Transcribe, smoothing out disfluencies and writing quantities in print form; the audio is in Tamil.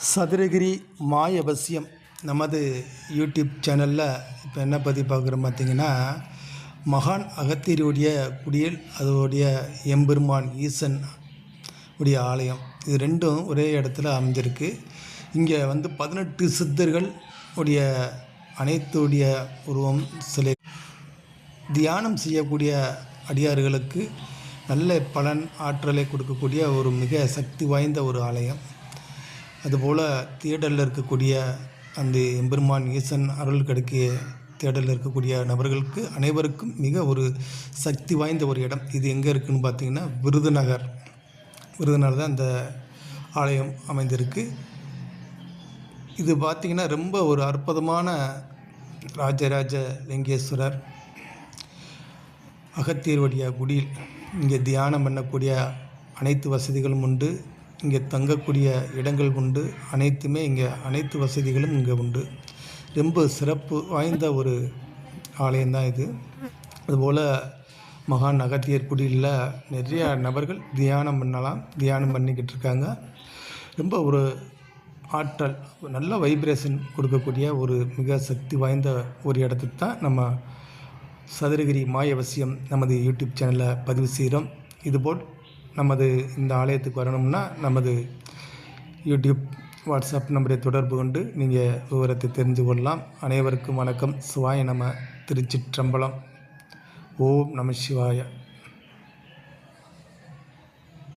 சதுரகிரி மாயவசியம் நமது யூடியூப் சேனலில் இப்போ என்ன பற்றி பார்க்குறோம் பார்த்திங்கன்னா, மகான் அகத்தியருடைய குடியில் அதோடைய எம்பெருமான் ஈசன் உடைய ஆலயம் இது ரெண்டும் ஒரே இடத்துல அமைஞ்சிருக்கு. இங்கே 18 சித்தர்கள் உடைய அனைத்துடைய உருவம் சிலை தியானம் செய்யக்கூடிய அடியார்களுக்கு நல்ல பலன் ஆற்றலை கொடுக்கக்கூடிய ஒரு மிக சக்தி வாய்ந்த ஒரு ஆலயம். அதுபோல் தேடலில் இருக்கக்கூடிய அந்த எம்பெருமான் ஈசன் அருள் கிடைக்கிய தேடலில் இருக்கக்கூடிய நபர்களுக்கு அனைவருக்கும் மிக ஒரு சக்தி வாய்ந்த ஒரு இடம். இது எங்கே இருக்குதுன்னு பார்த்திங்கன்னா விருதுநகர் தான் அந்த ஆலயம் அமைந்திருக்கு. இது பார்த்திங்கன்னா ரொம்ப ஒரு அற்புதமான ராஜராஜ லிங்கேஸ்வரர் அகத்தியருடைய குடியில் இங்கே தியானம் பண்ணக்கூடிய அனைத்து வசதிகளும் உண்டு. இங்கே தங்கக்கூடிய இடங்கள் உண்டு. அனைத்து வசதிகளும் இங்கே உண்டு. ரொம்ப சிறப்பு வாய்ந்த ஒரு ஆலயம்தான் இது. அதுபோல் மகான் அகத்தியர் குடியில் நிறைய நபர்கள் தியானம் பண்ணிக்கிட்டு இருக்காங்க. ரொம்ப ஒரு ஆற்றல் நல்ல வைப்ரேஷன் கொடுக்கக்கூடிய ஒரு மிக சக்தி வாய்ந்த ஒரு இடத்துக்கு தான் நம்ம சதுரகிரி மாயவசியம் நமது யூடியூப் சேனலில் பதிவு செய்கிறோம். இதுபோல் நமது இந்த ஆலயத்துக்கு வரணும்னா நமது யூடியூப் வாட்ஸ்அப் நம்பரை தொடர்பு கொண்டு நீங்கள் விவரத்தை தெரிந்து கொள்ளலாம். அனைவருக்கும் வணக்கம். சிவாய நம. திருச்சிற்றம்பலம். ஓம் நம சிவாய.